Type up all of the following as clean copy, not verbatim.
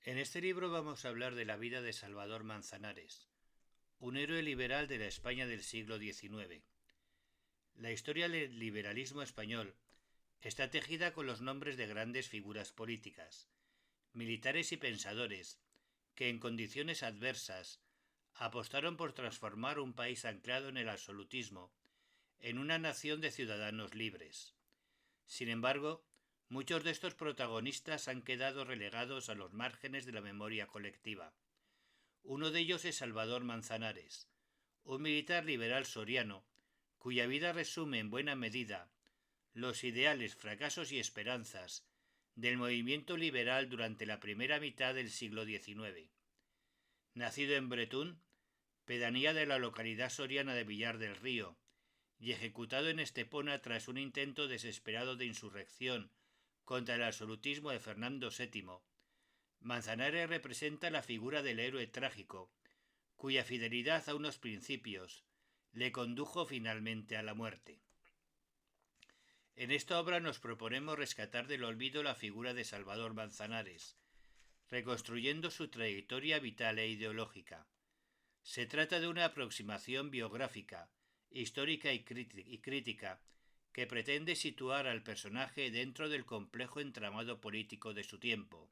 En este libro vamos a hablar de la vida de Salvador Manzanares, un héroe liberal de la España del siglo XIX. La historia del liberalismo español está tejida con los nombres de grandes figuras políticas, militares y pensadores, que en condiciones adversas apostaron por transformar un país anclado en el absolutismo en una nación de ciudadanos libres. Sin embargo, muchos de estos protagonistas han quedado relegados a los márgenes de la memoria colectiva. Uno de ellos es Salvador Manzanares, un militar liberal soriano, cuya vida resume en buena medida los ideales, fracasos y esperanzas del movimiento liberal durante la primera mitad del siglo XIX. Nacido en Bretún, pedanía de la localidad soriana de Villar del Río, y ejecutado en Estepona tras un intento desesperado de insurrección contra el absolutismo de Fernando VII, Manzanares representa la figura del héroe trágico, cuya fidelidad a unos principios le condujo finalmente a la muerte. En esta obra nos proponemos rescatar del olvido la figura de Salvador Manzanares, reconstruyendo su trayectoria vital e ideológica. Se trata de una aproximación biográfica, histórica y crítica, que pretende situar al personaje dentro del complejo entramado político de su tiempo,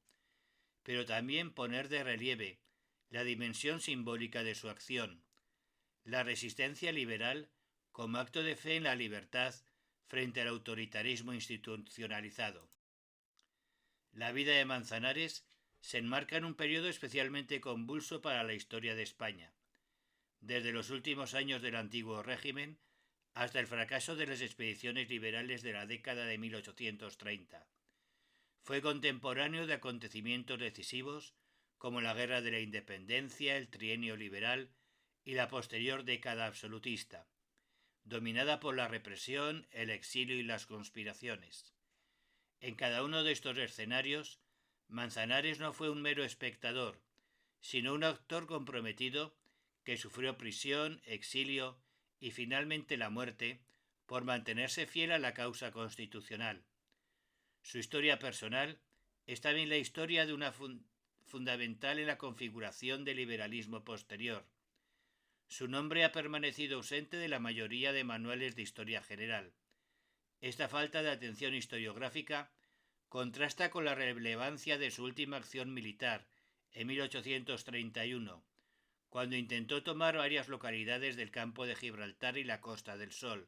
pero también poner de relieve la dimensión simbólica de su acción, la resistencia liberal como acto de fe en la libertad frente al autoritarismo institucionalizado. La vida de Manzanares se enmarca en un periodo especialmente convulso para la historia de España, desde los últimos años del antiguo régimen hasta el fracaso de las expediciones liberales de la década de 1830. Fue contemporáneo de acontecimientos decisivos como la Guerra de la Independencia, el Trienio Liberal y la posterior década absolutista, dominada por la represión, el exilio y las conspiraciones. En cada uno de estos escenarios, Manzanares no fue un mero espectador, sino un actor comprometido que sufrió prisión, exilio y finalmente la muerte por mantenerse fiel a la causa constitucional. Su historia personal es también la historia de una fundamental en la configuración del liberalismo posterior. Su nombre ha permanecido ausente de la mayoría de manuales de historia general. Esta falta de atención historiográfica contrasta con la relevancia de su última acción militar, en 1831, cuando intentó tomar varias localidades del campo de Gibraltar y la Costa del Sol,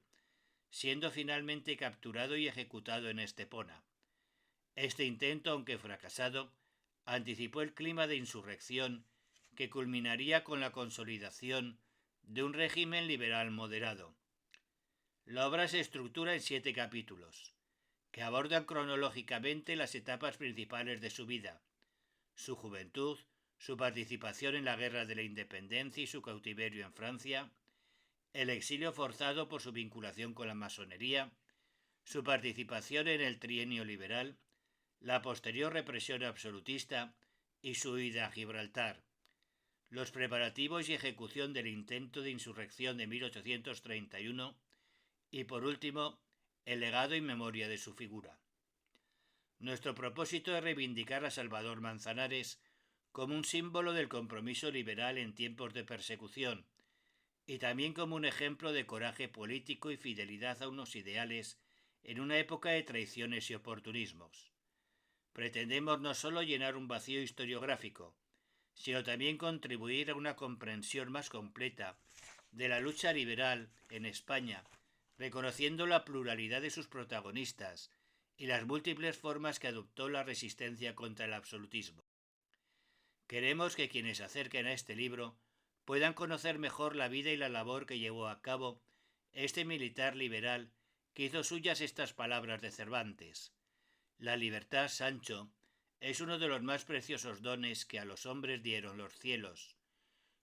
siendo finalmente capturado y ejecutado en Estepona. Este intento, aunque fracasado, anticipó el clima de insurrección que culminaría con la consolidación de un régimen liberal moderado. La obra se estructura en 7 capítulos, que abordan cronológicamente las etapas principales de su vida, su juventud, su participación en la Guerra de la Independencia y su cautiverio en Francia, el exilio forzado por su vinculación con la masonería, su participación en el Trienio Liberal, la posterior represión absolutista y su huida a Gibraltar, los preparativos y ejecución del intento de insurrección de 1831 y, por último, el legado y memoria de su figura. Nuestro propósito es reivindicar a Salvador Manzanares como un símbolo del compromiso liberal en tiempos de persecución y también como un ejemplo de coraje político y fidelidad a unos ideales en una época de traiciones y oportunismos. Pretendemos no solo llenar un vacío historiográfico, sino también contribuir a una comprensión más completa de la lucha liberal en España, reconociendo la pluralidad de sus protagonistas y las múltiples formas que adoptó la resistencia contra el absolutismo. Queremos que quienes se acerquen a este libro puedan conocer mejor la vida y la labor que llevó a cabo este militar liberal que hizo suyas estas palabras de Cervantes: la libertad, Sancho, es uno de los más preciosos dones que a los hombres dieron los cielos.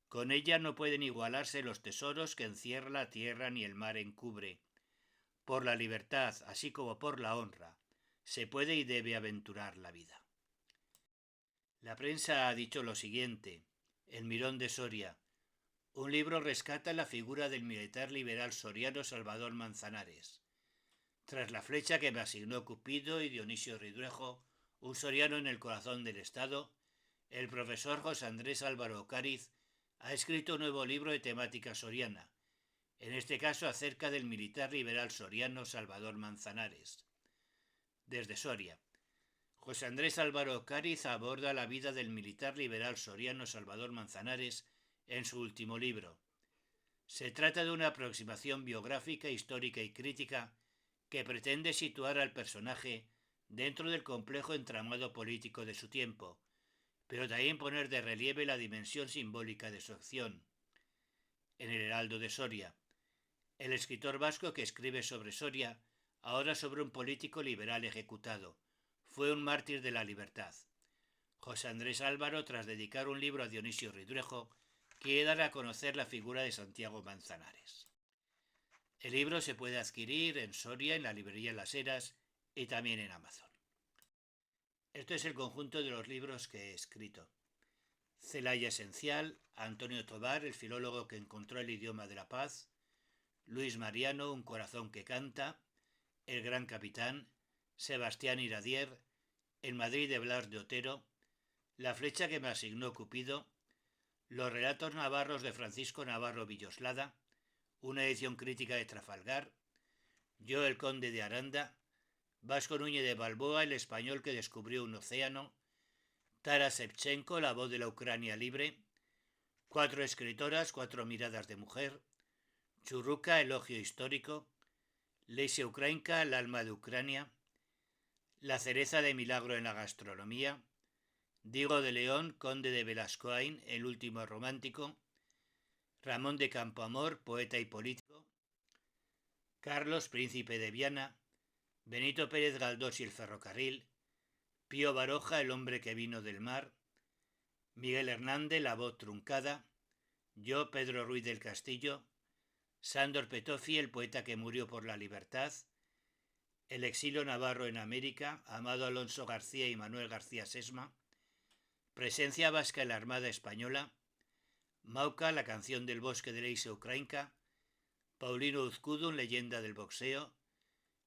Con ella no pueden igualarse los tesoros que encierra la tierra ni el mar encubre. Por la libertad, así como por la honra, se puede y debe aventurar la vida. La prensa ha dicho lo siguiente: El Mirón de Soria. Un libro rescata la figura del militar liberal soriano Salvador Manzanares. Tras la flecha que me asignó Cupido y Dionisio Ridruejo, un soriano en el corazón del Estado, el profesor José Andrés Álvaro Ocariz ha escrito un nuevo libro de temática soriana, en este caso acerca del militar liberal soriano Salvador Manzanares. Desde Soria, José Andrés Álvaro Ocariz aborda la vida del militar liberal soriano Salvador Manzanares en su último libro. Se trata de una aproximación biográfica, histórica y crítica que pretende situar al personaje dentro del complejo entramado político de su tiempo, pero también poner de relieve la dimensión simbólica de su acción. En el Heraldo de Soria, el escritor vasco que escribe sobre Soria, ahora sobre un político liberal ejecutado, fue un mártir de la libertad. José Andrés Álvaro, tras dedicar un libro a Dionisio Ridruejo, quiere dar a conocer la figura de Santiago Manzanares. El libro se puede adquirir en Soria, en la librería Las Heras y también en Amazon. Esto es el conjunto de los libros que he escrito. Celaya Esencial, Antonio Tobar, el filólogo que encontró el idioma de la paz, Luis Mariano, Un corazón que canta, El gran capitán, Sebastián Iradier, El Madrid de Blas de Otero, La flecha que me asignó Cupido, Los relatos navarros de Francisco Navarro Villoslada, una edición crítica de Trafalgar, Yo el conde de Aranda, Vasco Núñez de Balboa, el español que descubrió un océano, Taras Shevchenko, la voz de la Ucrania libre, 4 escritoras, 4 miradas de mujer, Churruca, elogio histórico, Lesia Ukrainka, el alma de Ucrania, La cereza de milagro en la gastronomía, Diego de León, conde de Velascoain, el último romántico, Ramón de Campoamor, poeta y político, Carlos, príncipe de Viana, Benito Pérez Galdós y el ferrocarril, Pío Baroja, el hombre que vino del mar, Miguel Hernández, la voz truncada, yo, Pedro Ruiz del Castillo, Sándor Petoffi, el poeta que murió por la libertad, El exilio navarro en América, Amado Alonso García y Manuel García Sesma, Presencia vasca en la Armada Española, Mauca, la canción del bosque de Lesia Ukrainka, Paulino Uzcudun, leyenda del boxeo,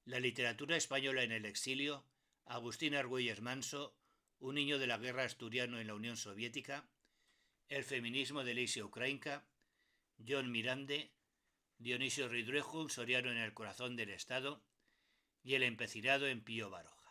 La literatura española en el exilio, Agustín Argüelles Manso, un niño de la guerra asturiano en la Unión Soviética, El feminismo de Lesia Ukrainka, John Mirande, Dionisio Ridruejo, un soriano en el corazón del Estado, y El empecinado en Pío Baroja.